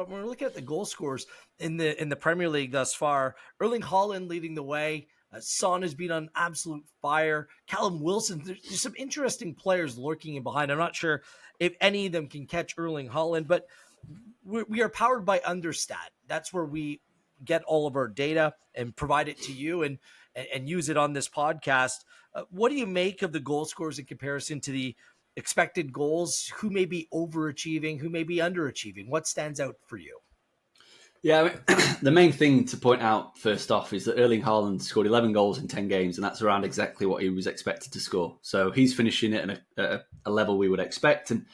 but when we're looking at the goal scorers in the Premier League thus far, Erling Haaland leading the way. Son has been on absolute fire. Callum Wilson, there's some interesting players lurking in behind. I'm not sure if any of them can catch Erling Haaland, but we are powered by Understat. That's where we get all of our data and provide it to you and use it on this podcast. What do you make of the goal scorers in comparison to the expected goals? Who may be overachieving? Who may be underachieving? What stands out for you? Yeah, I mean, the main thing to point out first off is that Erling Haaland scored 11 goals in 10 games, and that's around exactly what he was expected to score. So he's finishing it at a level we would expect, and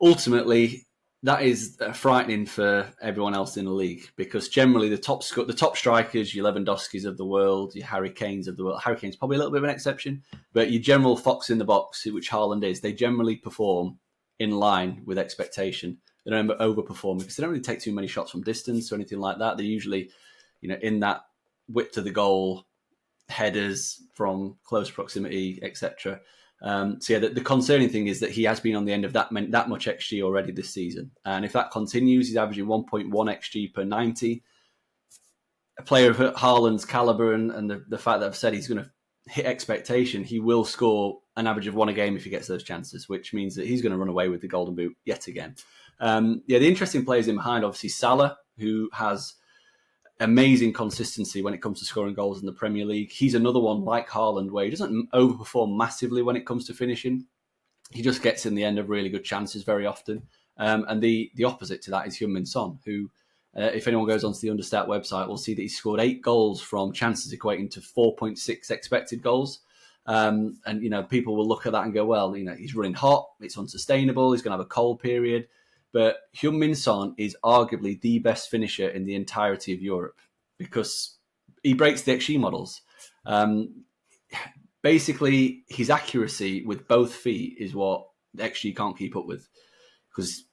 ultimately that is frightening for everyone else in the league, because generally the top strikers, your Lewandowskis of the world, your Harry Kanes of the world. Harry Kane's probably a little bit of an exception, but your general fox in the box, which Haaland is, they generally perform in line with expectation. They don't overperform because they don't really take too many shots from distance or anything like that. They're usually, in that width of the goal, headers from close proximity, etc. The concerning thing is that he has been on the end of that much XG already this season. And if that continues, he's averaging 1.1 XG per 90. A player of Haaland's caliber and the fact that I've said he's going to hit expectation, he will score an average of one a game if he gets those chances, which means that he's going to run away with the Golden Boot yet again. The interesting players in behind, obviously Salah, who has amazing consistency when it comes to scoring goals in the Premier League. He's another one like Haaland, where he doesn't overperform massively when it comes to finishing. He just gets in the end of really good chances very often. And the opposite to that is Heung-min Son, who, if anyone goes onto the Understat website, will see that he scored 8 goals from chances equating to 4.6 expected goals. And people will look at that and go, well, he's running hot, it's unsustainable, he's going to have a cold period. But Heung-min Son is arguably the best finisher in the entirety of Europe because he breaks the XG models. Basically, his accuracy with both feet is what XG can't keep up with. Because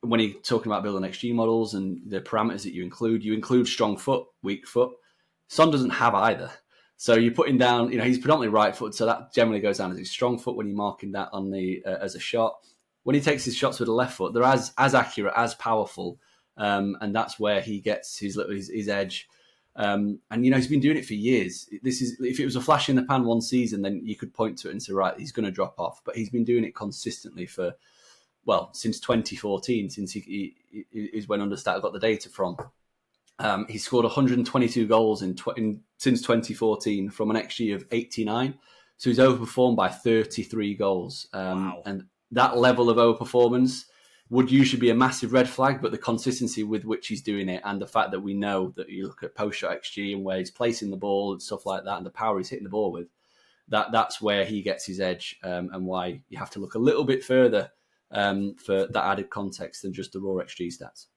when you're talking about building XG models and the parameters that you include strong foot, weak foot. Son doesn't have either. So you're putting down, he's predominantly right foot, so that generally goes down as his strong foot when you're marking that on the as a shot. When he takes his shots with the left foot, they're as accurate, as powerful, and that's where he gets his edge. And he's been doing it for years. If it was a flash in the pan one season, then you could point to it and say, right, he's going to drop off. But he's been doing it consistently since 2014, since he is when Understat got the data from. He scored 122 goals since 2014 from an XG of 89. So he's overperformed by 33 goals. Wow. And that level of overperformance would usually be a massive red flag, but the consistency with which he's doing it and the fact that we know that you look at post-shot XG and where he's placing the ball and stuff like that and the power he's hitting the ball with, that's where he gets his edge and why you have to look a little bit further for that added context than just the raw XG stats.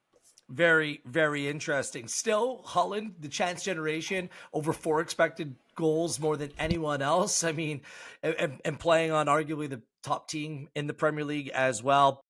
Very, very interesting. Still, Haaland, the chance generation, over 4 expected goals more than anyone else. I mean, and playing on arguably the top team in the Premier League as well.